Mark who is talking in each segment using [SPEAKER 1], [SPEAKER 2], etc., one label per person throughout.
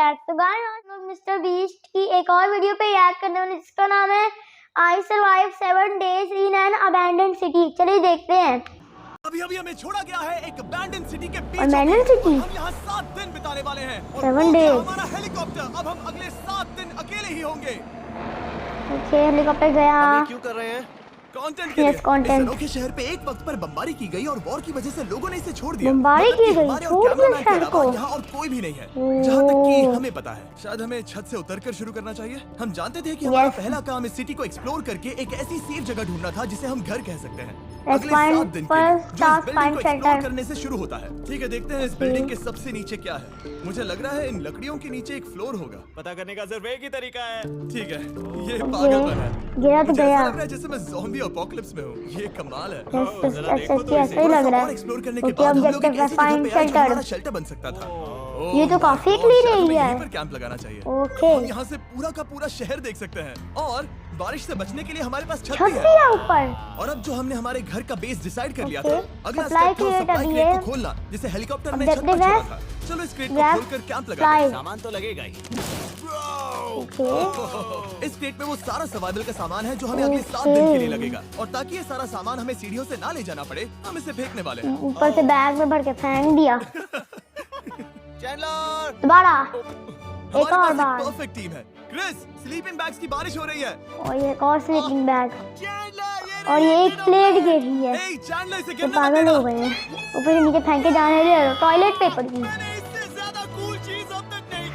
[SPEAKER 1] React. तो guys आज लोग मिस्टर बीस्ट की एक और वीडियो पे रिएक्ट करने वाले जिसका नाम है I survive 7 days in an abandoned city. चलिए देखते हैं।
[SPEAKER 2] अभी हमें छोड़ा गया है एक अबैंडन्ड सिटी के बीच
[SPEAKER 1] में।
[SPEAKER 2] हम यहाँ 7 दिन बिताने वाले हैं और
[SPEAKER 1] 7 डेज
[SPEAKER 2] हमारा हेलीकॉप्टर। अब हम अगले 7 दिन अकेले ही होंगे।
[SPEAKER 1] ओके हेलीकॉप्टर गया।
[SPEAKER 2] हम क्यों कर रहे हैं? कंटेंट के लिए। इस अनोखे शहर पे एक वक्त पर बमबारी की गई और वॉर की वजह से लोगों ने इसे छोड़ दिया।
[SPEAKER 1] बमबारी की गई, छोड़ दिया शहर को।
[SPEAKER 2] यहाँ और कोई भी नहीं है जहाँ तक कि हमें पता है। शायद हमें छत से उतरकर शुरू करना चाहिए। हम जानते थे कि हमारा पहला काम इस सिटी को एक्सप्लोर करके एक ऐसी सेफ जगह ढूंढना था जिसे हम घर कह सकते हैं। अगले 7 दिन के लिए जो इस बिल्डिंग को एक्सप्लोर करने से शुरू होता है। ठीक है, देखते हैं इस बिल्डिंग के सबसे नीचे क्या है। मुझे लग रहा है इन लकड़ियों के नीचे एक फ्लोर होगा। पता करने का सिर्फ एक ही तरीका है। ठीक है, ये पागलपन है।
[SPEAKER 1] गया तो गया।
[SPEAKER 2] लग रहा है जैसे मैं ज़ॉम्बी अपोकलिप्स में हूँ। ये कमाल है।
[SPEAKER 1] ऐसा ही लग रहा है।
[SPEAKER 2] एक्सप्लोर करने के बाद हम लोग एक ऐसी जगह पे आए जहाँ हमारा शेल्टर बन सकता था।
[SPEAKER 1] ये तो काफी क्लीन एरिया है।
[SPEAKER 2] पर कैंप लगाना चाहिए।
[SPEAKER 1] ओके।
[SPEAKER 2] हम यहाँ से पूरा का पूरा शहर देख सकते हैं और बारिश से बचने के लिए हमारे पास छत भी
[SPEAKER 1] है ऊपर।
[SPEAKER 2] और अब जो हमने हमारे घर का बेस डिसाइड कर लिया था, अगला स्टेप था सप्लाई क्रेट को खोलना जिसे हेलीकॉप्टर ने छत पर छोड़ा था। चलो इस क्रेट को खोलकर कैंप लगाते हैं। सामान तो लगेगा ही। इस क्रेट में वो सारा सर्वाइवल का सामान है जो हमें अगले 7 दिन के लिए लगेगा। और ताकि ये सारा सामान हमें सीढ़ियों से ना ले जाना पड़े, हम इसे फेंकने वाले हैं।
[SPEAKER 1] ऊपर से बैग में भर के फेंक दिया।
[SPEAKER 2] चैंडलर
[SPEAKER 1] दोबारा एक और बार।
[SPEAKER 2] परफेक्ट टीम है। क्रिस, स्लीपिंग बैग्स की बारिश हो रही है।
[SPEAKER 1] और ये एक और स्लीपिंग बैग और ये एक प्लेट गिर रही है।
[SPEAKER 2] ये
[SPEAKER 1] पागल हो गए हैं। ऊपर से नीचे फेंक के जाने दे। टॉयलेट पेपर भी।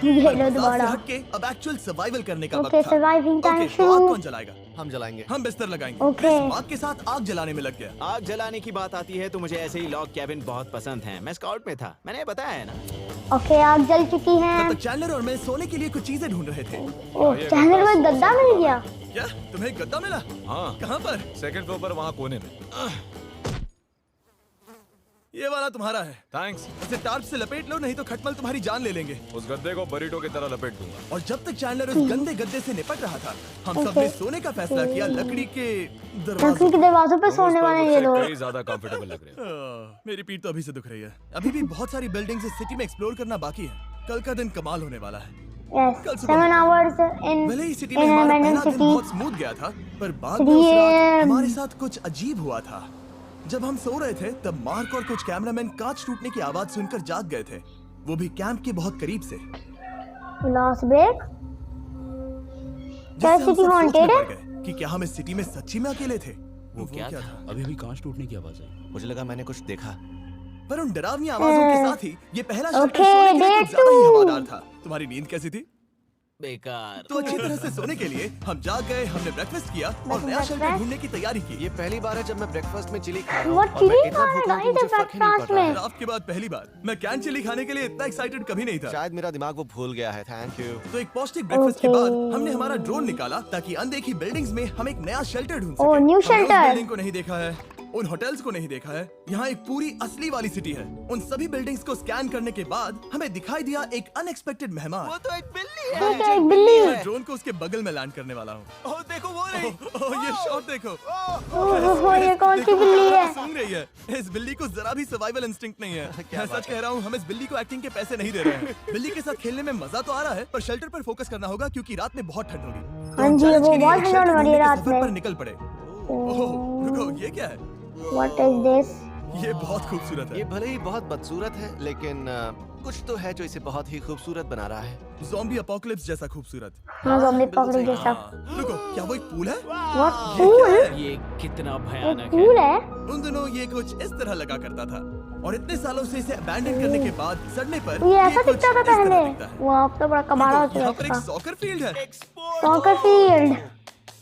[SPEAKER 1] ये लो दोबारा।
[SPEAKER 2] अब एक्चुअल सर्वाइवल करने का वक्त
[SPEAKER 1] था।
[SPEAKER 2] सर्वाइविंग
[SPEAKER 1] टाइम
[SPEAKER 2] शुरू। कौन जलाएगा? हम जलाएंगे। हम बिस्तर लगाएंगे।
[SPEAKER 1] ओके।
[SPEAKER 2] आग के साथ आग जलाने में लग गया।
[SPEAKER 3] आग जलाने की बात आती है तो मुझे ऐसे ही लॉग कैबिन बहुत पसंद है। मैं स्काउट में था, मैंने बताया है ना।
[SPEAKER 1] ओके, आग जल चुकी है।
[SPEAKER 2] तब तक चैंडलर और मैं सोने के लिए कुछ चीजें ढूंढ रहे थे।
[SPEAKER 1] ओह, चैंडलर को गद्दा मिल गया।
[SPEAKER 2] क्या तुम्हें एक गद्दा मिला?
[SPEAKER 4] हाँ।
[SPEAKER 2] कहाँ पर?
[SPEAKER 4] सेकंड फ्लोर पर, वहाँ कोने में।
[SPEAKER 2] ये वाला तुम्हारा है।
[SPEAKER 4] थैंक्स।
[SPEAKER 2] इसे टार्प से लपेट लो, नहीं तो खटमल तुम्हारी जान ले लेंगे।
[SPEAKER 4] उस गद्दे को बरीटो की तरह लपेट दूंगा।
[SPEAKER 2] और जब तक चैंडलर उस गंदे गद्दे से निपट रहा था, हम सबने सोने का फैसला किया लकड़ी के
[SPEAKER 1] दरवाजों पे सोने वाले ये लोग।
[SPEAKER 4] कई ज्यादा कंफर्टेबल लग रहे हैं।
[SPEAKER 2] मेरी पीठ तो अभी से दुख रही है। अभी भी बहुत सारी बिल्डिंग्स इस सिटी में एक्सप्लोर करना बाकी है। कल का दिन कमाल होने वाला है।
[SPEAKER 1] कल 7 आवर्स इन
[SPEAKER 2] भले ही सिटी में हमारा पहला दिन बहुत स्मूथ गया था, पर बाद में उस रात हमारे साथ कुछ अजीब हुआ था। जब हम सो रहे थे तब मार्क और कुछ कैमरामैन कांच टूटने की आवाज सुनकर जाग गए थे, वो भी कैंप के बहुत करीब से।
[SPEAKER 1] Last break. क्या सिटी हॉन्टेड है?
[SPEAKER 2] कि क्या हम इस सिटी में सच्ची में अकेले थे?
[SPEAKER 3] वो क्या था?
[SPEAKER 4] अभी भी कांच टूटने की आवाज है।
[SPEAKER 3] मुझे लगा मैंने कुछ देखा।
[SPEAKER 2] पर उन डरावनी आवाजों के साथ ही ये पहला शेल्टर सोने के लिए कुछ ज्यादा ही हवादार था। तुम्हारी नींद कैसी थी?
[SPEAKER 3] बेकार।
[SPEAKER 2] तो अच्छी तरह से सोने के लिए हम जाग गए, हमने ब्रेकफास्ट किया और नया शेल्टर ढूंढने की तैयारी की।
[SPEAKER 3] ये पहली बार है जब मैं ब्रेकफास्ट में चिली खा रहा हूँ।
[SPEAKER 2] आपके बाद पहली बार मैं कैन चिली खाने के लिए इतना एक्साइटेड कभी नहीं था।
[SPEAKER 3] शायद मेरा दिमाग वो भूल गया है। Thank you.
[SPEAKER 2] तो एक पौष्टिक ब्रेकफास्ट के बाद हमने हमारा ड्रोन निकाला ताकि अनदेखी बिल्डिंग्स में हम एक नया शेल्टर ढूंढ सकें।
[SPEAKER 1] New shelter.
[SPEAKER 2] बिल्डिंग को नहीं देखा है, उन होटल्स को नहीं देखा है। यहाँ एक पूरी असली वाली सिटी है। उन सभी बिल्डिंग्स को स्कैन करने के बाद हमें दिखाई दिया एक अनएक्सपेक्टेड मेहमान।
[SPEAKER 3] वो तो एक बिल्ली
[SPEAKER 1] है। एक बिल्ली है।
[SPEAKER 2] मैं ड्रोन को उसके बगल में लैंड करने वाला हूँ। ओह देखो वो रही। ओह ये शॉट देखो।
[SPEAKER 1] ओह ये कौन सी बिल्ली है?
[SPEAKER 2] सूंघ रही है। इस बिल्ली को जरा भी सर्वाइवल इंस्टिंक्ट नहीं है। मैं सच कह रहा हूँ, हम इस बिल्ली को एक्टिंग के पैसे नहीं दे रहे हैं। बिल्ली के साथ खेलने में मजा तो आ रहा है, पर शेल्टर पर फोकस करना होगा क्योंकि रात में बहुत ठंड होगी।
[SPEAKER 1] हाँ जी, वो बहुत ठंड हो रही है रात में।
[SPEAKER 2] पर निकल पड़े। ओह रुको, ये क्या है?
[SPEAKER 1] What is this?
[SPEAKER 2] ये बहुत खूबसूरत है।
[SPEAKER 3] ये भले ही बहुत बदसूरत है, लेकिन कुछ तो है जो इसे बहुत ही खूबसूरत बना रहा है।
[SPEAKER 2] ज़ॉम्बी अपोकलिप्स जैसा खूबसूरत।
[SPEAKER 1] हाँ, ज़ॉम्बी अपोकलिप्स जैसा।
[SPEAKER 2] रुको, क्या वो एक पूल है?
[SPEAKER 1] What pool?
[SPEAKER 3] ये कितना भयानक है।
[SPEAKER 1] पूल है?
[SPEAKER 2] उन दिनों ये कुछ इस तरह लगा करता था और इतने सालों से इसे अबैंडन करने के बाद सड़ने पर
[SPEAKER 1] ये ऐसा दिखता था पहले। वो अब तो बड़ा कबाड़ा हो चुका है।
[SPEAKER 2] यहाँ पर एक सॉकर फील्ड है।
[SPEAKER 1] Soccer field.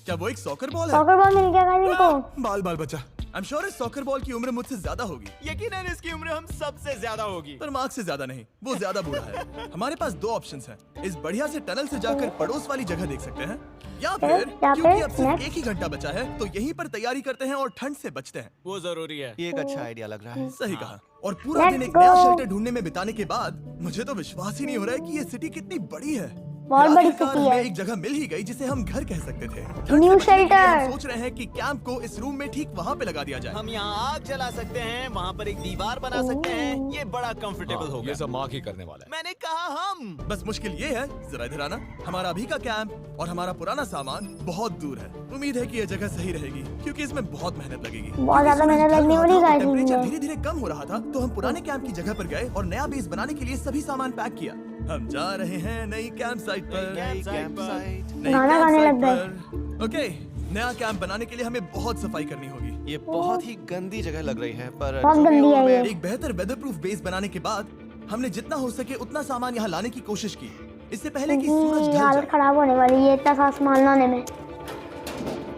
[SPEAKER 2] क्या वो एक सॉकर बॉल है?
[SPEAKER 1] सॉकर बॉल मिल गया इनको।
[SPEAKER 2] बाल बचा। I'm sure इस सॉकर बॉल की उम्र मुझसे ज्यादा होगी।
[SPEAKER 3] यकीनन इसकी उम्र हम सबसे ज्यादा होगी।
[SPEAKER 2] पर मार्क से ज्यादा नहीं, वो ज्यादा बूढ़ा है। हमारे पास 2 ऑप्शंस हैं। इस बढ़िया से टनल से जाकर पड़ोस वाली जगह देख सकते हैं, या फिर क्योंकि अब सिर्फ 1 ही घंटा बचा है तो यहीं पर तैयारी करते हैं और ठंड से बचते हैं।
[SPEAKER 3] वो जरूरी है। ये एक अच्छा आइडिया लग रहा है।
[SPEAKER 2] सही कहा। और पूरा दिन एक नया शेल्टर ढूंढने में बिताने के बाद मुझे तो विश्वास ही नहीं हो रहा है कि ये सिटी कितनी बड़ी है।
[SPEAKER 1] बहुत बड़ी
[SPEAKER 2] आखिरकार
[SPEAKER 1] सिटी
[SPEAKER 2] हमें
[SPEAKER 1] है।
[SPEAKER 2] एक जगह मिल ही गई जिसे हम घर कह सकते थे।
[SPEAKER 1] न्यू
[SPEAKER 2] हम
[SPEAKER 1] शेल्टर।
[SPEAKER 2] सोच रहे हैं कि कैंप को इस रूम में ठीक वहाँ पे लगा दिया जाए।
[SPEAKER 3] हम यहाँ आग जला सकते हैं, वहाँ पर एक दीवार बना सकते हैं। ये बड़ा कंफर्टेबल
[SPEAKER 4] हाँ,
[SPEAKER 3] होगा।
[SPEAKER 4] ये सब मार्क ही करने वाला है।
[SPEAKER 3] मैंने कहा हम।
[SPEAKER 2] बस मुश्किल ये है, जरा इधर आना, हमारा अभी का कैंप और हमारा पुराना सामान बहुत दूर है। उम्मीद है कि यह जगह सही रहेगी क्योंकि इसमें बहुत मेहनत लगेगी।
[SPEAKER 1] बहुत ज्यादा मेहनत लगने वाली गाइस
[SPEAKER 2] टेम्परेचर
[SPEAKER 1] इसमें।
[SPEAKER 2] धीरे धीरे कम हो रहा था तो हम पुराने कैंप की जगह पर गए और नया बेस बनाने के लिए सभी सामान पैक किया। हम जा रहे हैं नई कैंप साइट पर। नई
[SPEAKER 1] गाना
[SPEAKER 2] कैंप
[SPEAKER 1] गाने
[SPEAKER 2] साइट
[SPEAKER 1] लग गए।
[SPEAKER 2] पर। ओके, नया कैंप बनाने के लिए हमें बहुत सफाई करनी होगी।
[SPEAKER 5] ये बहुत ही गंदी जगह लग रही है, पर
[SPEAKER 1] बहुत
[SPEAKER 5] जो भी
[SPEAKER 1] गंदी
[SPEAKER 5] हो,
[SPEAKER 1] है
[SPEAKER 5] मैं-
[SPEAKER 1] ये।
[SPEAKER 2] एक बेहतर वेदरप्रूफ बेस बनाने के बाद हमने जितना हो सके उतना सामान यहाँ लाने की कोशिश की, इससे पहले कि सूरज ढल
[SPEAKER 1] हालत
[SPEAKER 2] जाए।
[SPEAKER 1] खराब होने वाली है इतना सा सामान लाने में।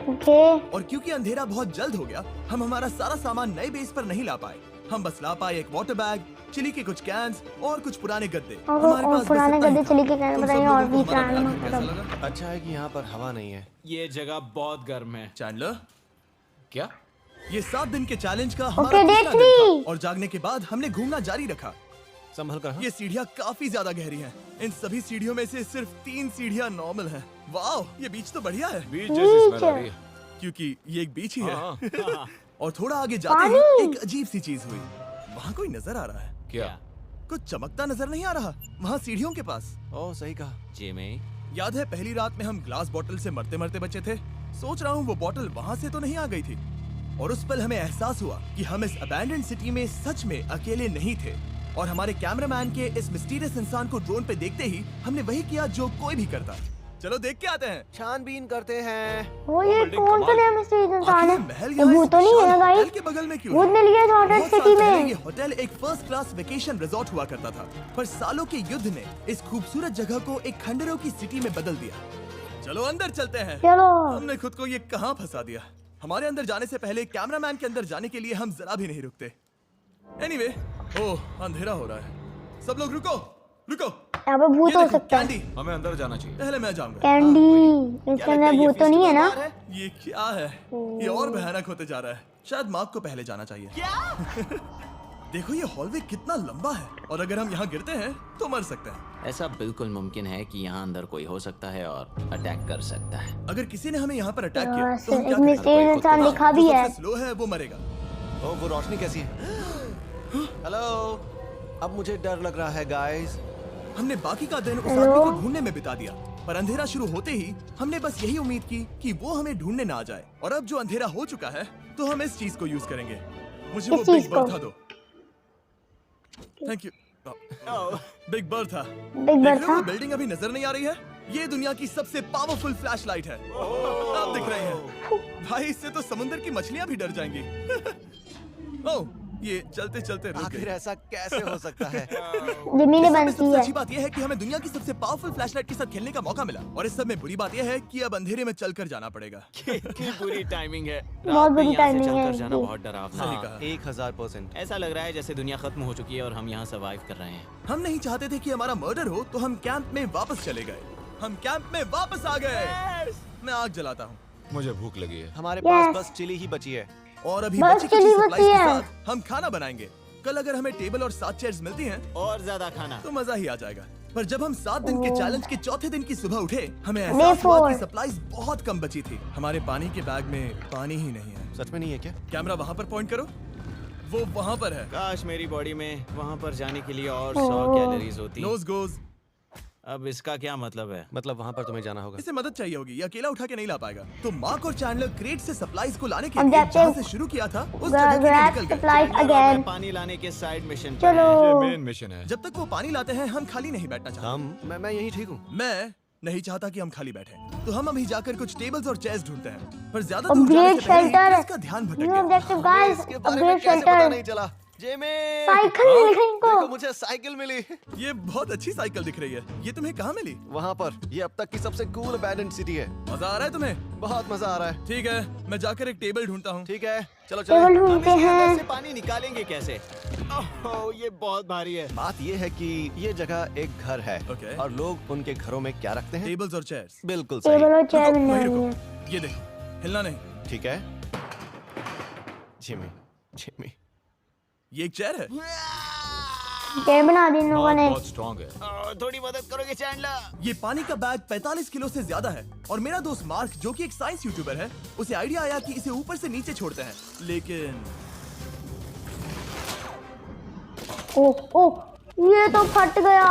[SPEAKER 1] ओके,
[SPEAKER 2] और क्योंकि अंधेरा बहुत जल्द हो गया, हम हमारा सारा सामान नए बेस पर नहीं ला पाए। हम बस ला पाए एक वाटर बैग, चिली के कुछ कैंस और कुछ पुराने गद्दे।
[SPEAKER 1] और
[SPEAKER 2] बस
[SPEAKER 1] पुराने
[SPEAKER 2] इतना ही
[SPEAKER 1] गद्दे,
[SPEAKER 2] था।
[SPEAKER 1] चिली के कैन
[SPEAKER 2] तुम सब
[SPEAKER 1] बताइए
[SPEAKER 2] लोगों
[SPEAKER 1] और
[SPEAKER 2] को
[SPEAKER 1] भी
[SPEAKER 2] हमारा
[SPEAKER 1] कैन
[SPEAKER 2] प्लान कैसा
[SPEAKER 1] मतलब।
[SPEAKER 2] लगा?
[SPEAKER 5] अच्छा है कि यहाँ पर हवा नहीं है।
[SPEAKER 3] ये जगह बहुत गर्म है।
[SPEAKER 2] चैंडलर,
[SPEAKER 4] क्या?
[SPEAKER 2] ये 7 दिन के चैलेंज का
[SPEAKER 1] ओके,
[SPEAKER 2] हमारा
[SPEAKER 1] डे
[SPEAKER 2] तीसरा दिन
[SPEAKER 1] 3।
[SPEAKER 2] था और जागने के बाद हमने घूमना जारी रखा।
[SPEAKER 5] संभल कर हाँ?
[SPEAKER 2] ये सीढ़ियाँ काफी ज्यादा गहरी हैं। इन सभी सीढ़ियों में से सिर्फ 3 सीढ़ियाँ नॉर्मल हैं। वाह, ये बीच तो बढ़िया है
[SPEAKER 4] बीच जैसी स्मेल आ रही है।
[SPEAKER 2] क्योंकि ये एक बीच ही है।
[SPEAKER 4] हाँ,
[SPEAKER 2] और थोड़ा आगे जाते ही
[SPEAKER 1] पानी।
[SPEAKER 2] एक अजीब सी चीज हुई। वहाँ कोई नजर आ रहा है,
[SPEAKER 4] क्या?
[SPEAKER 2] कुछ चमकता नजर नहीं आ रहा वहाँ सीढ़ियों के पास।
[SPEAKER 5] ओह सही कहा।
[SPEAKER 3] जिमी,
[SPEAKER 2] याद है पहली रात में हम ग्लास बोतल से मरते मरते बचे थे? सोच रहा हूँ वो बोतल वहाँ से तो नहीं आ गई थी। और उस पल हमें एहसास हुआ कि हम इस अबैंडन्ड सिटी में सच में अकेले नहीं थे। और हमारे कैमरामैन के इस मिस्टीरियस इंसान को ड्रोन पे देखते ही हमने वही किया जो कोई भी करता। चलो देख के आते हैं।
[SPEAKER 5] छानबीन करते हैं।
[SPEAKER 1] वो ये कौन सा नया मिस्ट्री इंसान
[SPEAKER 2] आखिर
[SPEAKER 1] है?
[SPEAKER 2] ये महल
[SPEAKER 1] ये
[SPEAKER 2] यहाँ
[SPEAKER 1] भूत
[SPEAKER 2] इस
[SPEAKER 1] तो नहीं है ना
[SPEAKER 2] विशाल
[SPEAKER 1] गाइस?
[SPEAKER 2] होटल के बगल में क्यों
[SPEAKER 1] भूत
[SPEAKER 2] है?
[SPEAKER 1] मिल गया हॉटेल
[SPEAKER 2] बहुत साल
[SPEAKER 1] सिटी
[SPEAKER 2] पहले
[SPEAKER 1] में।
[SPEAKER 2] ये होटल एक फर्स्ट क्लास वेकेशन रिजॉर्ट हुआ करता था, पर सालों के युद्ध ने इस खूबसूरत जगह को एक खंडरों की सिटी में बदल दिया। चलो अंदर चलते हैं।
[SPEAKER 1] चलो।
[SPEAKER 2] हमने खुद को ये कहाँ फंसा दिया। हमारे अंदर जाने से पहले कैमरामैन के अंदर जाने के लिए हम जरा भी नहीं रुकते। एनीवे, ओह अंधेरा हो रहा है। सब लोग रुको, रुको।
[SPEAKER 1] यहाँ पे भूत
[SPEAKER 2] ये
[SPEAKER 1] हो
[SPEAKER 2] देखो,
[SPEAKER 1] सकता है।
[SPEAKER 2] कैंडी।
[SPEAKER 4] हमें अंदर जाना चाहिए।
[SPEAKER 2] पहले मैं जाऊंगा।
[SPEAKER 1] कैंडी, इसके अंदर भूत तो नहीं है ना?
[SPEAKER 2] ये क्या है? ये और भयानक होते जा रहा है। शायद मार्क को पहले जाना चाहिए। देखो ये हॉलवे कितना लंबा है और अगर हम यहाँ गिरते हैं तो मर सकते हैं।
[SPEAKER 3] ऐसा बिल्कुल मुमकिन है कि यहाँ अंदर कोई हो सकता है और अटैक कर सकता है।
[SPEAKER 2] अगर किसी ने हमें यहाँ पर अटैक किया
[SPEAKER 1] यहाँ
[SPEAKER 2] तो हम
[SPEAKER 1] से
[SPEAKER 2] क्या
[SPEAKER 1] एक
[SPEAKER 2] करें?
[SPEAKER 1] मिस्टीरियस इंसान
[SPEAKER 2] हाँ,
[SPEAKER 1] लिखा
[SPEAKER 2] जो
[SPEAKER 1] भी है।
[SPEAKER 2] सबसे स्लो है वो मरेगा।
[SPEAKER 5] ओह वो रोशनी कैसी है? हेलो, अब मुझे डर लग रहा है गाइस।
[SPEAKER 2] हमने बाकी का दिन उस
[SPEAKER 1] हेलो?
[SPEAKER 2] आदमी को ढूंढने में बिता दिया, पर अंधेरा शुरू होते ही हमने बस यही उम्मीद की कि वो हमें ढूंढने ना आ जाए। और अब जो अंधेरा हो चुका है तो हम इस चीज को यूज करेंगे। मुझे वो
[SPEAKER 1] किस
[SPEAKER 2] बिग
[SPEAKER 1] चीज को?
[SPEAKER 2] बर्था दो। Thank you. Big Bertha.
[SPEAKER 1] Big
[SPEAKER 2] देख रहे हो
[SPEAKER 1] बर्था?
[SPEAKER 2] वो बिल्डिंग अभी नजर नहीं आ रही है? ये दुनिया की सबसे पावरफुल फ्लैशलाइट है। आप दिख रहे हैं भाई, इससे तो समुद्र की मछलियां भी डर जाएंगी। ओह, ये चलते चलते रुक
[SPEAKER 5] आखिर
[SPEAKER 2] गई।
[SPEAKER 5] ऐसा कैसे हो सकता है?
[SPEAKER 1] जिमी ने
[SPEAKER 2] इस सब में
[SPEAKER 1] बंद की
[SPEAKER 2] सबसे
[SPEAKER 1] है।
[SPEAKER 2] अच्छी बात यह है कि हमें दुनिया की सबसे पावरफुल फ्लैशलाइट के साथ खेलने का मौका मिला। और इस सब में बुरी बात यह है कि अब अंधेरे में चलकर जाना पड़ेगा।
[SPEAKER 3] कितनी बुरी टाइमिंग है।
[SPEAKER 1] बहुत
[SPEAKER 3] रात में
[SPEAKER 1] बुरी
[SPEAKER 3] यहाँ से
[SPEAKER 1] timing है
[SPEAKER 3] चलकर जाना
[SPEAKER 1] इनकी।
[SPEAKER 3] बहुत डरावना
[SPEAKER 2] सही
[SPEAKER 3] है।
[SPEAKER 2] कहा।
[SPEAKER 5] 1000%।
[SPEAKER 3] ऐसा लग रहा है जैसे दुनिया खत्म हो चुकी है और हम यहाँ सर्वाइव कर रहे हैं।
[SPEAKER 2] हम नहीं चाहते थे कि हमारा मर्डर हो तो हम कैंप में वापस चले गए। हम कैंप में वापस आ गए। मैं आग जलाता हूँ
[SPEAKER 4] मुझे भूख लगी है।
[SPEAKER 5] हमारे
[SPEAKER 1] Yes.
[SPEAKER 5] पास बस चिली ही बची है।
[SPEAKER 2] और अभी
[SPEAKER 1] बस
[SPEAKER 2] बची कुछ
[SPEAKER 1] चली
[SPEAKER 2] सप्लाईज
[SPEAKER 1] बची
[SPEAKER 2] के
[SPEAKER 1] है।
[SPEAKER 2] साथ हम खाना बनाएंगे। कल अगर हमें टेबल और 7 चेयर्स मिलती हैं
[SPEAKER 3] और ज्यादा खाना।
[SPEAKER 2] तो मजा ही आ जाएगा। पर जब हम 7 दिन के
[SPEAKER 1] ओह।
[SPEAKER 2] चैलेंज के चौथे दिन की सुबह उठे, हमें एहसास हुआ
[SPEAKER 1] फोर।
[SPEAKER 2] कि सप्लाईज बहुत कम बची थी। हमारे पानी के बैग में पानी ही नहीं है।
[SPEAKER 5] सच में नहीं है क्या?
[SPEAKER 2] कैमरा वहाँ पर पॉइंट करो, वो वहाँ पर है।
[SPEAKER 3] काश मेरी बॉडी में वहाँ पर जाने के लिए और 100
[SPEAKER 1] ओह।
[SPEAKER 3] कैलोरीज होती।
[SPEAKER 2] नोज गोज।
[SPEAKER 3] अब इसका क्या मतलब है?
[SPEAKER 5] मतलब वहाँ पर तुम्हें जाना होगा।
[SPEAKER 2] इसे मदद चाहिए होगी, ये अकेला उठा के नहीं ला पाएगा। तो मार्क और चैंडलर क्रेट से सप्लाईज को लाने के लिए
[SPEAKER 1] Objective.
[SPEAKER 2] जहाँ से शुरू किया था उस जगह के लिए
[SPEAKER 1] ग्रैब
[SPEAKER 2] निकल गए।
[SPEAKER 1] सप्लाईज
[SPEAKER 3] चैंडलर और मैं
[SPEAKER 1] अगेन।
[SPEAKER 3] पानी लाने के साइड मिशन पर
[SPEAKER 1] चलो।
[SPEAKER 3] हैं।
[SPEAKER 4] ये मेन मिशन है।
[SPEAKER 2] जब तक वो पानी लाते हैं हम खाली नहीं बैठना चाहते।
[SPEAKER 5] मैं यही ठीक हूँ।
[SPEAKER 2] मैं नहीं चाहता कि हम खाली बैठे, तो हम अभी जाकर कुछ टेबल्स और चेयर्स ढूंढते हैं। पर ज्यादा दूर जाने
[SPEAKER 1] अपग्रेड
[SPEAKER 2] से पहले
[SPEAKER 1] शेल्टर।
[SPEAKER 2] ही इसका ध्यान भटक
[SPEAKER 1] न्यू
[SPEAKER 2] गया।
[SPEAKER 1] ऑब्जेक्टिव गाइस,
[SPEAKER 5] इसके बारे में
[SPEAKER 1] अपग्रेड
[SPEAKER 5] कैसे पता
[SPEAKER 1] शेल्टर।
[SPEAKER 5] नहीं चला? जेमे,
[SPEAKER 1] साइकिल मिल गई इनको।
[SPEAKER 5] देखो मुझे साइकिल मिली।
[SPEAKER 2] ये बहुत अच्छी साइकिल दिख रही है। ये तुम्हें कहाँ मिली?
[SPEAKER 5] वहाँ पर। ये अब तक की सबसे कूल अबैंडन्ड सिटी है।
[SPEAKER 2] मजा आ रहा है तुम्हें?
[SPEAKER 5] बहुत मजा आ रहा है।
[SPEAKER 2] ठीक है, मैं जाकर एक टेबल ढूंढता हूँ।
[SPEAKER 5] ठीक है, चलो
[SPEAKER 1] टेबल
[SPEAKER 5] चलो।
[SPEAKER 1] ढूंढते
[SPEAKER 3] हम इसके अंदर
[SPEAKER 1] हैं।
[SPEAKER 3] से पानी निकालेंगे कैसे? ओह, ये बहुत भारी है।
[SPEAKER 5] बात ये है कि ये जगह एक घर है
[SPEAKER 2] Okay.
[SPEAKER 5] और लोग उनके घरों में क्या रखते हैं?
[SPEAKER 2] टेबल्स और चेयर्स।
[SPEAKER 5] बिल्कुल
[SPEAKER 1] टेबल
[SPEAKER 5] सही।
[SPEAKER 1] और चेयर
[SPEAKER 2] रुको,
[SPEAKER 1] मिलने
[SPEAKER 2] वहीं
[SPEAKER 1] वाली है।
[SPEAKER 2] रुको। ये देखो, हिलना नहीं।
[SPEAKER 5] ठीक है। Jimmy, Jimmy.
[SPEAKER 2] ये एक चेयर है।
[SPEAKER 1] ये बना दी इन लोगों ने।
[SPEAKER 4] बहुत स्ट्रांग है।
[SPEAKER 3] थोड़ी मदद करोगे चैंडलर?
[SPEAKER 2] ये पानी का बैग 45 किलो से ज्यादा है और मेरा दोस्त मार्क जो कि एक साइंस यूट्यूबर है, उसे आइडिया आया कि इसे ऊपर से नीचे छोड़ते हैं, लेकिन
[SPEAKER 1] ओह ओह ये तो फट गया।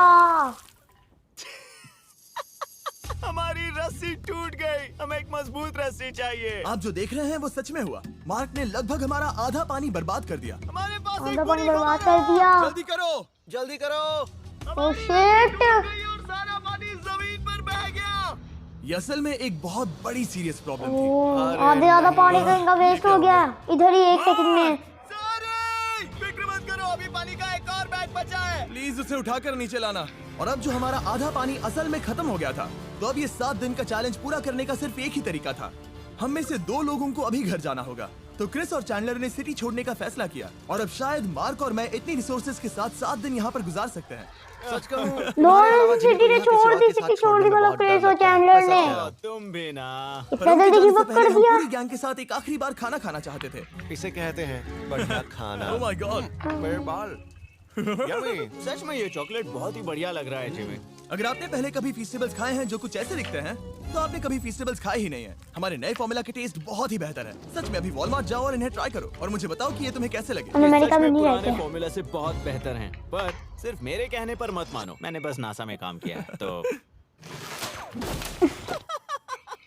[SPEAKER 3] हमारी रस्सी टूट गई। हमें एक मजबूत रस्सी चाहिए।
[SPEAKER 2] आप जो देख रहे हैं वो सच में हुआ। मार्क ने लगभग हमारा आधा पानी बर्बाद कर दिया।
[SPEAKER 3] हमारे पास एक
[SPEAKER 1] आधा
[SPEAKER 3] पूरी
[SPEAKER 1] पानी बर्बाद
[SPEAKER 3] खबर
[SPEAKER 1] कर दिया।
[SPEAKER 2] जल्दी करो।
[SPEAKER 5] जल्दी करो।
[SPEAKER 1] Oh shit.
[SPEAKER 3] और सारा पानी जमीन पर बह गया।
[SPEAKER 2] ये असल में एक बहुत बड़ी सीरियस प्रॉब्लम थी।
[SPEAKER 1] ओह आधे आधा पानी का इनका वेस्ट हो गया इधर ही 1 सेकंड में।
[SPEAKER 3] सारे फिक्र मत करो, अभी पानी का एक और बैग बचा है।
[SPEAKER 2] प्लीज उसे उठाकर नीचे लाना। और अब जो हमारा आधा पानी असल में खत्म हो गया था, तो अब ये 7 दिन का चैलेंज पूरा करने का सिर्फ एक ही तरीका था। हम में से 2 लोगों को अभी घर जाना होगा। तो क्रिस और चैंडलर ने सिटी छोड़ने का फैसला किया और अब शायद मार्क और मैं इतनी रिसोर्सेज के साथ 7 दिन यहाँ पर गुजार सकते हैं।
[SPEAKER 5] सच कहूं,
[SPEAKER 1] लोग सिटी ने छोड़ दी, सिटी छोड़ दी मतलब क्रिस और चैंडलर ने।
[SPEAKER 3] तुम भी ना।
[SPEAKER 2] पर
[SPEAKER 1] इतना जल्दी गिव अप कर
[SPEAKER 2] हम
[SPEAKER 1] दिया।
[SPEAKER 2] पूरी गैंग के साथ एक आखिरी बार खाना खाना चाहते थे।
[SPEAKER 5] इसे कहते हैं बढ़िया खाना।
[SPEAKER 2] Oh my God.
[SPEAKER 5] मेरे बाल। यम्मी।
[SPEAKER 3] सच में ये चॉकलेट बहुत ही बढ़िया लग रहा है जिमी।
[SPEAKER 2] अगर आपने पहले कभी फीस्टेबल्स खाए हैं जो कुछ ऐसे दिखते हैं, तो आपने कभी फीस्टेबल्स खाए ही नहीं है। हमारे नए फॉर्मूला के टेस्ट बहुत ही बेहतर है। सच में अभी वॉलमार्ट जाओ और इन्हें ट्राई करो और मुझे बताओ कि ये तुम्हें कैसे लगे।
[SPEAKER 1] हम अमेरिका में नहीं
[SPEAKER 3] पुराने
[SPEAKER 1] रहते।
[SPEAKER 3] फॉर्मूला से बहुत बेहतर हैं, पर सिर्फ मेरे कहने पर मत मानो। मैंने बस नासा में काम किया है, तो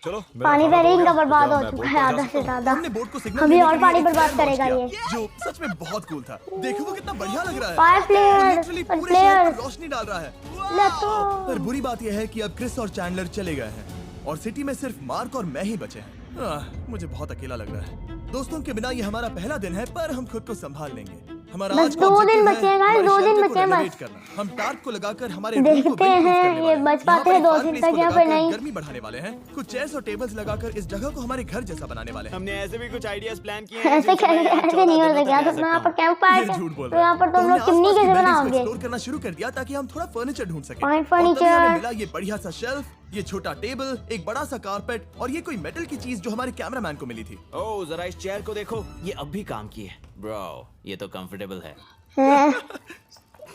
[SPEAKER 5] चलो मेरा
[SPEAKER 1] पानी
[SPEAKER 5] खाना
[SPEAKER 1] पहले
[SPEAKER 5] हो
[SPEAKER 1] इनका
[SPEAKER 5] गया।
[SPEAKER 1] बर्बाद
[SPEAKER 5] जाओ,
[SPEAKER 1] हो
[SPEAKER 5] मैं
[SPEAKER 1] चुका
[SPEAKER 5] बोट
[SPEAKER 1] है
[SPEAKER 5] पर जा
[SPEAKER 1] आधा
[SPEAKER 5] सकता
[SPEAKER 1] से
[SPEAKER 5] हूं।
[SPEAKER 1] ज्यादा।
[SPEAKER 2] हमने बोट को सिग्नल
[SPEAKER 1] अभी
[SPEAKER 2] देने
[SPEAKER 1] और
[SPEAKER 2] के लिए
[SPEAKER 1] पानी
[SPEAKER 2] एक
[SPEAKER 1] बर्बाद
[SPEAKER 2] फ्लैग लॉन्च
[SPEAKER 1] करेगा
[SPEAKER 2] किया,
[SPEAKER 1] ये।
[SPEAKER 2] जो सच में बहुत कूल था। देखो वो कितना बढ़िया लग रहा है।
[SPEAKER 1] 5
[SPEAKER 2] वो
[SPEAKER 1] प्लेयर्स
[SPEAKER 2] literally
[SPEAKER 1] और
[SPEAKER 2] पूरे शहर
[SPEAKER 1] प्लेयर्स
[SPEAKER 2] पर रोशनी डाल रहा है।
[SPEAKER 1] लेट्स
[SPEAKER 2] पर बुरी बात यह है कि अब क्रिस और चैंडलर चले गए हैं और सिटी में सिर्फ मार्क और मैं ही बचे हैं। मुझे बहुत अकेला लग रहा है। दोस्तों के बिना ये हमारा पहला दिन है, पर हम खुद को संभाल लेंगे। हमारा
[SPEAKER 1] बस
[SPEAKER 2] आज का
[SPEAKER 1] 2
[SPEAKER 2] objective
[SPEAKER 1] दिन
[SPEAKER 2] है
[SPEAKER 1] बचे हैं,
[SPEAKER 2] हमारे
[SPEAKER 1] 2 दिन
[SPEAKER 2] shelter को
[SPEAKER 1] बचे हैं
[SPEAKER 2] renovate
[SPEAKER 1] बस।
[SPEAKER 2] करना। हम टार्प को लगाकर हमारे रूम को
[SPEAKER 1] देखते
[SPEAKER 2] windproof
[SPEAKER 1] हैं
[SPEAKER 2] करने
[SPEAKER 1] ये
[SPEAKER 2] वाले हैं।
[SPEAKER 1] बच
[SPEAKER 2] यहाँ
[SPEAKER 1] पाते
[SPEAKER 2] पर
[SPEAKER 1] हैं
[SPEAKER 2] एक
[SPEAKER 1] 2
[SPEAKER 2] fireplace
[SPEAKER 1] दिन
[SPEAKER 2] को
[SPEAKER 1] तक या फिर
[SPEAKER 2] लगाकर
[SPEAKER 1] नहीं।
[SPEAKER 2] गर्मी बढ़ाने वाले हैं। कुछ चेयर्स और टेबल्स लगाकर इस जगह को हमारे घर जैसा बनाने वाले हैं।
[SPEAKER 3] हमने ऐसे भी कुछ आइडियाज प्लान किए हैं
[SPEAKER 1] ऐसे
[SPEAKER 3] जिनसे मैं यहाँ
[SPEAKER 1] कैसे
[SPEAKER 3] 14
[SPEAKER 1] नहीं हो
[SPEAKER 3] दिनों
[SPEAKER 1] सकेगा।
[SPEAKER 3] तक
[SPEAKER 1] तो
[SPEAKER 3] रह
[SPEAKER 1] यहाँ पर
[SPEAKER 3] सकता
[SPEAKER 1] कैंप
[SPEAKER 2] ये
[SPEAKER 1] फायर
[SPEAKER 2] झूठ बोल
[SPEAKER 1] तो
[SPEAKER 2] रहा
[SPEAKER 1] यहाँ
[SPEAKER 2] है।
[SPEAKER 1] पर तुम
[SPEAKER 2] हमने
[SPEAKER 1] लोग चिमनी
[SPEAKER 2] आसपास की
[SPEAKER 1] कैसे
[SPEAKER 2] buildings को
[SPEAKER 1] बनाओगे?
[SPEAKER 2] एक्सप्लोर करना शुरू कर दिया ताकि हम थोड़ा फर्नीचर ढूंढ सकें।
[SPEAKER 1] Fine
[SPEAKER 2] और तभी
[SPEAKER 1] furniture।
[SPEAKER 2] हमें मिला ये बढ़िया सा शेल्फ, ये छोटा टेबल, एक बड़ा सा कारपेट और ये कोई मेटल की चीज जो हमारे कैमरामैन को मिली थी।
[SPEAKER 3] ओह, जरा इस चेयर को देखो, ये अब भी काम की है। ब्रो, ये तो कंफर्टेबल है।
[SPEAKER 1] हैं?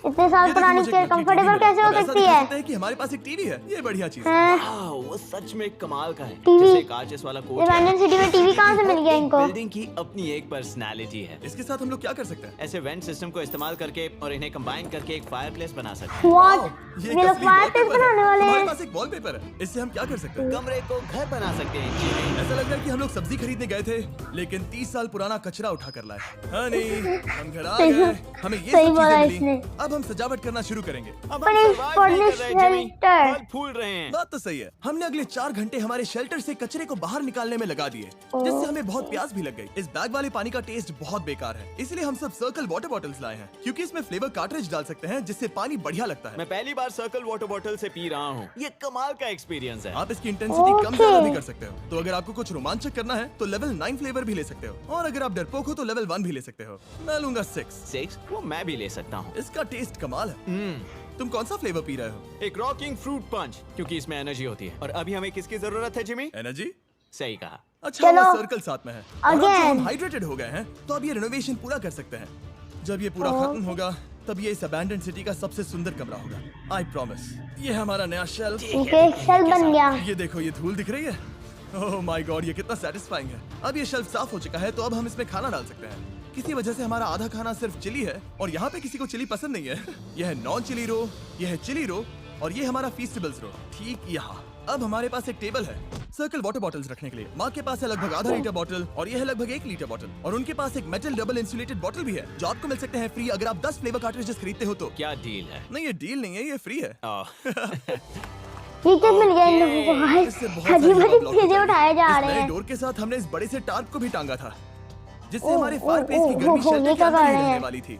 [SPEAKER 1] इतने साल
[SPEAKER 2] ये देखो,
[SPEAKER 1] पुरानी
[SPEAKER 2] मुझे
[SPEAKER 1] चेयर
[SPEAKER 2] एक नकली
[SPEAKER 1] कंफर्टेबल
[SPEAKER 2] टीवी
[SPEAKER 1] कैसे
[SPEAKER 2] मिला।
[SPEAKER 1] हो
[SPEAKER 2] अब ऐसा
[SPEAKER 1] सकती
[SPEAKER 2] दिखा
[SPEAKER 1] है?
[SPEAKER 2] सकता है कि हमारे पास एक टीवी है। ये बढ़िया चीज है।
[SPEAKER 1] हैं?
[SPEAKER 3] वाह, वो सच में कमाल का है।
[SPEAKER 1] टीवी।
[SPEAKER 3] जैसे कांच वाला कोच है।
[SPEAKER 1] एबैंडन सिटी में टीवी कहाँ से मिल गया इनको?
[SPEAKER 3] बिल्डिंग की अपनी एक पर्सनालिटी है।
[SPEAKER 2] इसके साथ हम लोग क्या कर सकते हैं?
[SPEAKER 3] ऐसे वेंट सिस्टम को इस्तेमाल करके और इन्हें कंबाइन करके एक फायरप्लेस बना सकते हैं।
[SPEAKER 1] व्हाट?
[SPEAKER 2] वाह,
[SPEAKER 1] ये लोग
[SPEAKER 2] असली
[SPEAKER 1] फायरप्लेस
[SPEAKER 2] wallpaper है।
[SPEAKER 1] बनाने वाले
[SPEAKER 2] हमारे
[SPEAKER 1] हैं।
[SPEAKER 2] पास एक वॉलपेपर है। इससे हम क्या कर सकते हैं?
[SPEAKER 3] कमरे को घर बना सकते हैं जी।
[SPEAKER 2] ऐसा लग रहा है कि हम लोग सब्जी खरीदने गए थे, लेकिन 30 साल पुराना कचरा उठा कर लाए। हाँ नहीं, हम घर आ
[SPEAKER 1] सही-
[SPEAKER 2] गए। हमें ये
[SPEAKER 1] सही
[SPEAKER 2] सब
[SPEAKER 1] बोला
[SPEAKER 2] चीजें
[SPEAKER 1] इसने।
[SPEAKER 2] मिली। अब हम सजावट करना शुरू करेंगे।
[SPEAKER 3] अब
[SPEAKER 1] पर
[SPEAKER 3] हम
[SPEAKER 1] इस
[SPEAKER 3] survive नहीं कर रहे, जिमी।
[SPEAKER 1] shelter-
[SPEAKER 3] फल फूल रहे हैं।
[SPEAKER 2] बात तो सही है। हमने अगले 4 घंटे हमारे शेल्टर से कचरे को बाहर निकालने में लगा दिए, जिससे हमें बहुत प्यास भी लग गई। इस बैग वाले पानी का टेस्ट बहुत बेकार है, इसलिए हम सब सर्कल वाटर बॉटल्स लाए हैं, क्योंकि इसमें फ्लेवर कार्ट्रिज डाल सकते हैं जिससे पानी बढ़िया लगता है।
[SPEAKER 3] मैं पहली बार सर्कल वाटर बॉटल से पी रहा हूँ। ये कमाल का एक्सपीरियंस है।
[SPEAKER 2] आप इसकी इंटेंसिटी कम ज्यादा भी
[SPEAKER 1] Okay.
[SPEAKER 2] कर सकते हो। तो अगर आपको कुछ रोमांचक करना है तो लेवल 9 फ्लेवर भी ले सकते हो, और अगर आप डरपोक हो तो लेवल 1 भी ले सकते हो। मैं लूंगा 6।
[SPEAKER 3] 6 वो मैं भी ले सकता हूँ।
[SPEAKER 2] इसका टेस्ट कमाल है। तुम कौन सा फ्लेवर पी रहे हो?
[SPEAKER 3] एक रॉकिंग फ्रूट पंच, क्योंकि इसमें एनर्जी होती है। और अभी हमें किसकी जरूरत है जिमी?
[SPEAKER 2] एनर्जी?
[SPEAKER 3] सही कहा।
[SPEAKER 2] अच्छा,
[SPEAKER 1] चलो।
[SPEAKER 2] वो सर्कल साथ में है। और अब जब
[SPEAKER 1] Again.
[SPEAKER 2] हम हाइड्रेटेड हो गए हैं तो अब ये रिनोवेशन पूरा कर सकते हैं। जब ये पूरा खत्म होगा तब ये इस अबैंडन सिटी का सबसे सुंदर कमरा होगा। I promise. ये हमारा नया शेल्फ।
[SPEAKER 1] इनके एक शेल्फ बन गया।
[SPEAKER 2] ये देखो, ये धूल दिख रही है। ओह माय गॉड, ये कितना सेटिस्फाइंग है। अब ये शेल्फ साफ हो चुका है, तो अब हम इसमें खाना डाल सकते हैं। किसी वजह से हमारा आधा खाना सिर्फ चिली है, और यहाँ पे किसी को चिली पसंद नहीं है। यह है नॉन चिली रो, यह है चिली रो, और ये हमारा फीस्टेबल्स रो ठीक यहाँ। अब हमारे पास एक टेबल है सर्कल वाटर बॉटल्स रखने के लिए। माँ के पास है लगभग आधा लीटर बॉटल, और ये है लगभग 1 लीटर बॉटल, और उनके पास एक मेटल डबल इंसुलेटेड बॉटल भी है, जो आपको मिल सकते हैं फ्री अगर आप 10 फ्लेवर कार्ट्रिजेस खरीदते हो तो।
[SPEAKER 3] क्या डील है?
[SPEAKER 2] नहीं, ये डील नहीं है, ये फ्री है।
[SPEAKER 1] ये क्या मिल गया इन लोगों को भाई?
[SPEAKER 2] इससे बहुत सारी
[SPEAKER 1] अजीब
[SPEAKER 2] हवा
[SPEAKER 1] अजीब
[SPEAKER 2] block
[SPEAKER 1] चीजें
[SPEAKER 2] हो
[SPEAKER 1] उठाए जा
[SPEAKER 2] जाएगी।
[SPEAKER 1] रहे
[SPEAKER 2] इस नए
[SPEAKER 1] हैं।
[SPEAKER 2] डोर के साथ हमने इस बड़े से टार्प को भी टांगा था, जिससे
[SPEAKER 1] ओह,
[SPEAKER 2] हमारे
[SPEAKER 1] ओह,
[SPEAKER 2] फायरप्लेस की
[SPEAKER 1] ओह,
[SPEAKER 2] गर्मी
[SPEAKER 1] ओह,
[SPEAKER 2] शेल्टर
[SPEAKER 1] ये
[SPEAKER 2] के
[SPEAKER 1] क्या
[SPEAKER 2] अंदर
[SPEAKER 1] कर
[SPEAKER 2] ही
[SPEAKER 1] रहे
[SPEAKER 2] रहने
[SPEAKER 1] हैं?
[SPEAKER 2] वाली थी।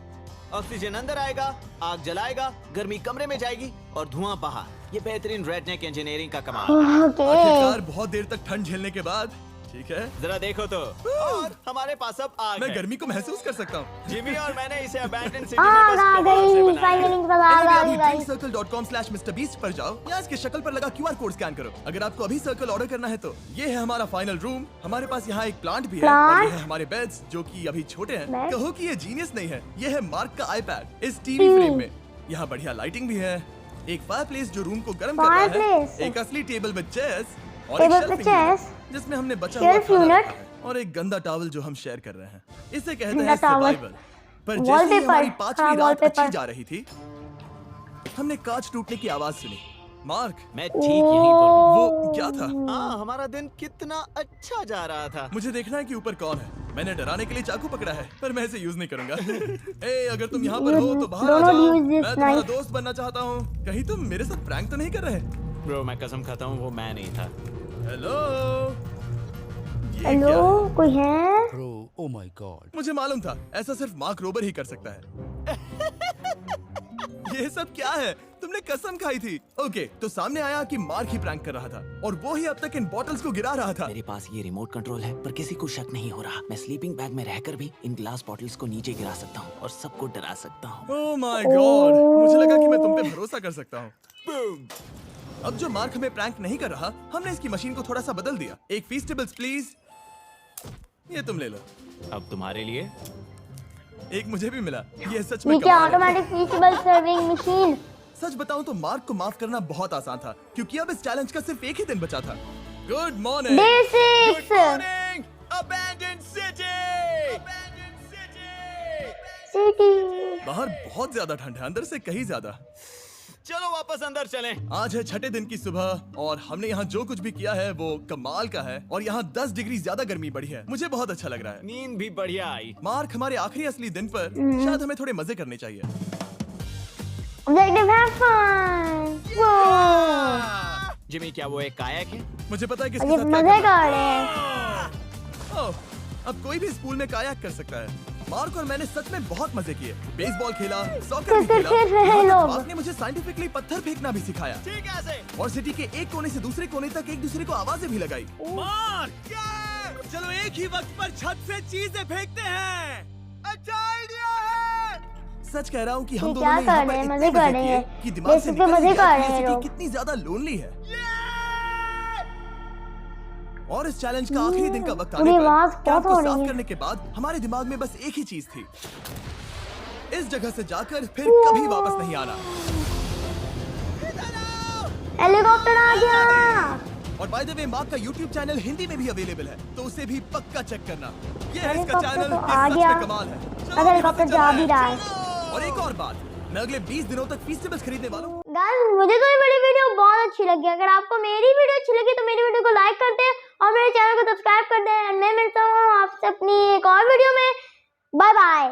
[SPEAKER 3] ऑक्सीजन अंदर आएगा, आग जलाएगा, गर्मी कमरे में जाएगी और धुआं बाहर। ये बेहतरीन रेडनेक इंजीनियरिंग का कमाल।
[SPEAKER 1] ओके।
[SPEAKER 2] आखिरकार बहुत देर तक ठंड झेलने के बाद, ठीक है,
[SPEAKER 3] जरा देखो तो, और हमारे पास अब आग
[SPEAKER 2] मैं
[SPEAKER 3] है।
[SPEAKER 2] गर्मी को महसूस कर सकता हूँ।
[SPEAKER 3] जिमी और मैंने इसे अबैंडन सिटी
[SPEAKER 1] आग
[SPEAKER 3] में बस
[SPEAKER 1] आ
[SPEAKER 3] कमाल से
[SPEAKER 1] गई,
[SPEAKER 3] बनाया है।
[SPEAKER 1] फाइनली पता आग आ गई गाइस।
[SPEAKER 2] drinkcircle.com/MrBeast पर जाओ, या इसके शक्ल पर लगा QR कोड स्कैन करो। अगर आपको अभी सर्कल ऑर्डर करना है तो ये है हमारा फाइनल रूम। हमारे पास यहाँ एक प्लांट भी है, और
[SPEAKER 1] Plant?
[SPEAKER 2] ये है हमारे बेड्स जो कि अभी छोटे हैं।
[SPEAKER 1] Bed?
[SPEAKER 2] कहो कि ये जीनियस नहीं है, ये है मार्क का iPad इस टीवी फ्रेम में। यहाँ बढ़िया लाइटिंग भी है, एक फायरप्लेस जो रूम को गर्म कर रहा है,
[SPEAKER 1] Fireplace?
[SPEAKER 2] एक असली टेबल विद चेयर्स और
[SPEAKER 1] Table
[SPEAKER 2] एक
[SPEAKER 1] with
[SPEAKER 2] शेल्फिंग
[SPEAKER 1] chairs?
[SPEAKER 2] यूनिट जिसमें हमने बचा हुआ
[SPEAKER 1] Shelf
[SPEAKER 2] खाना
[SPEAKER 1] unit?
[SPEAKER 2] रखा है, और एक गंदा टॉवल जो हम शेयर कर रहे हैं। इसे कहते
[SPEAKER 1] गंदा
[SPEAKER 2] हैं
[SPEAKER 1] towel?
[SPEAKER 2] सर्वाइवल। पर जैसे ही
[SPEAKER 1] Wallpaper?
[SPEAKER 2] हमारी
[SPEAKER 1] हाँ,
[SPEAKER 2] पांचवी रात
[SPEAKER 1] wallpaper।
[SPEAKER 2] अच्छी जा रही थी, हमने कांच टूटने की आवाज सुनी। मार्क,
[SPEAKER 3] मैं ठीक यहीं पर हूँ।
[SPEAKER 2] वो क्या था?
[SPEAKER 3] हाँ, हमारा दिन कितना अच्छा जा रहा था।
[SPEAKER 2] मुझे देखना है कि ऊपर कौन है। मैंने डराने के लिए चाकू पकड़ा है, पर मैं इसे यूज नहीं करूंगा। ए, अगर तुम यहाँ पर हो तो बाहर आ
[SPEAKER 1] Don't
[SPEAKER 2] जाओ।
[SPEAKER 1] use this
[SPEAKER 2] मैं तुम्हारा
[SPEAKER 1] knife.
[SPEAKER 2] दोस्त बनना चाहता हूँ। कहीं तुम मेरे साथ प्रैंक तो नहीं कर रहे?
[SPEAKER 3] ब्रो, मैं कसम खाता हूँ वो मैं नहीं था।
[SPEAKER 2] हेलो, ये
[SPEAKER 1] हेलो,
[SPEAKER 2] क्या है?
[SPEAKER 1] कोई है?
[SPEAKER 5] Bro, oh my god.
[SPEAKER 2] मुझे मालूम था ऐसा सिर्फ मार्क रोबर ही कर सकता है। ये सब क्या है? तुमने कसम खाई थी। ओके, तो सामने आया कि मार्क ही प्रैंक कर रहा था और वो ही अब तक इन बॉटल्स को गिरा रहा था।
[SPEAKER 3] मेरे पास ये रिमोट कंट्रोल है, पर किसी को शक नहीं हो रहा। मैं स्लीपिंग बैग में रहकर भी इन ग्लास बॉटल्स को नीचे गिरा सकता हूँ और सबको डरा सकता हूँ।
[SPEAKER 2] ओह माय गॉड, मुझे लगा कि मैं तुम पे भरोसा कर सकता हूँ। अब जो मार्क हमें प्रैंक नहीं कर रहा, हमने इसकी मशीन को थोड़ा सा बदल दिया। एक फीस्टेबल्स प्लीज, ये तुम ले लो।
[SPEAKER 3] अब तुम्हारे लिए
[SPEAKER 2] एक मुझे भी मिला। ये सच में
[SPEAKER 1] ये क्या
[SPEAKER 2] कमाल है।
[SPEAKER 1] Automatic feasible serving machine?
[SPEAKER 2] सच बताऊं तो मार्क को माफ करना बहुत आसान था, क्योंकि अब इस चैलेंज का सिर्फ एक ही दिन बचा था। Good morning.
[SPEAKER 1] Day 6।
[SPEAKER 2] Morning, abandoned city.
[SPEAKER 1] City.
[SPEAKER 2] बाहर बहुत ज्यादा ठंड है, अंदर से कहीं ज्यादा।
[SPEAKER 3] चलो वापस अंदर चलें।
[SPEAKER 2] आज है छठे दिन की सुबह और हमने यहाँ जो कुछ भी किया है वो कमाल का है और यहाँ 10 डिग्री ज्यादा गर्मी बढ़ी है। मुझे बहुत अच्छा लग रहा है।
[SPEAKER 3] नींद भी बढ़िया आई।
[SPEAKER 2] मार्क, हमारे आखिरी असली दिन पर शायद हमें थोड़े मजे करने चाहिए।
[SPEAKER 1] Objective have fun. Whoa.
[SPEAKER 3] Jimmy, क्या वो एक कायाक है?
[SPEAKER 2] मुझे पता है किसके
[SPEAKER 1] अरे
[SPEAKER 2] साथ क्या
[SPEAKER 1] मजे
[SPEAKER 2] करना
[SPEAKER 1] कर रहे हैं।
[SPEAKER 2] है। ओह, अब कोई भी स्कूल में कायाक कर सकता है। मार्क और मैंने सच में बहुत मजे किए। बेसबॉल खेला, सॉकर भी खेला।
[SPEAKER 1] फिर रहे
[SPEAKER 2] यहाँ तक
[SPEAKER 1] लोग।
[SPEAKER 2] मार्क ने मुझे साइंटिफिकली पत्थर फेंकना भी सिखाया
[SPEAKER 3] ठीक है ऐसे।
[SPEAKER 2] और सिटी के एक कोने से दूसरे कोने तक एक दूसरे को आवाजें भी लगाई।
[SPEAKER 3] मार्क,
[SPEAKER 2] चलो एक ही वक्त पर छत से चीजें फेंकते हैं। अच्छा आइडिया है। सच कह रहा हूँ कि हम
[SPEAKER 1] ये
[SPEAKER 2] दोनों
[SPEAKER 1] क्या
[SPEAKER 2] ने यहाँ
[SPEAKER 1] कर
[SPEAKER 2] पर
[SPEAKER 1] रहे हैं?
[SPEAKER 2] इतने
[SPEAKER 1] मजे कर रहे
[SPEAKER 2] किए
[SPEAKER 1] हैं।
[SPEAKER 2] कि दिमाग से
[SPEAKER 1] बेसिक पे
[SPEAKER 2] निकल
[SPEAKER 1] मजे
[SPEAKER 2] ही गया
[SPEAKER 1] कर
[SPEAKER 2] कि
[SPEAKER 1] रहे
[SPEAKER 2] ये
[SPEAKER 1] हैं
[SPEAKER 2] सिटी
[SPEAKER 1] लोग।
[SPEAKER 2] कितनी ज्यादा लोनली है। और इस चैलेंज का आखिरी दिन का वक्त आने
[SPEAKER 1] मेरी
[SPEAKER 2] पर
[SPEAKER 1] आवाज
[SPEAKER 2] कैंप
[SPEAKER 1] बहुत
[SPEAKER 2] को
[SPEAKER 1] हो रही
[SPEAKER 2] साफ
[SPEAKER 1] है।
[SPEAKER 2] करने के बाद हमारे दिमाग में बस एक ही चीज थी, इस जगह से जाकर फिर कभी वापस नहीं आना।
[SPEAKER 1] हेलीकॉप्टर आ गया।
[SPEAKER 2] और बाय द वे, मार्क का YouTube चैनल हिंदी में भी अवेलेबल है, तो उसे भी पक्का चेक करना। ये है इसका
[SPEAKER 1] हेलीकॉप्टर
[SPEAKER 2] चैनल,
[SPEAKER 1] तो
[SPEAKER 2] ये
[SPEAKER 1] आ
[SPEAKER 2] सच
[SPEAKER 1] गया।
[SPEAKER 2] में कमाल है। चलो,
[SPEAKER 1] अगर हेलीकॉप्टर
[SPEAKER 2] यहाँ से
[SPEAKER 1] जा भी
[SPEAKER 2] चलते
[SPEAKER 1] रहा
[SPEAKER 2] हैं।
[SPEAKER 1] है।
[SPEAKER 2] और एक और बात, मैं अगले 20 दिनों तक फीस्टेबल्स खरीदने वाला हूँ।
[SPEAKER 1] गाइस, मुझे तो ये बड़ी वीडियो बहुत अच्छी लगी। अगर आपको मेरी वीडियो अच्छी लगी तो मेरी वीडियो को लाइक कर दें और मेरे चैनल को सब्सक्राइब कर दें। मैं मिलता हूँ आपसे अपनी एक और वीडियो में। Bye bye.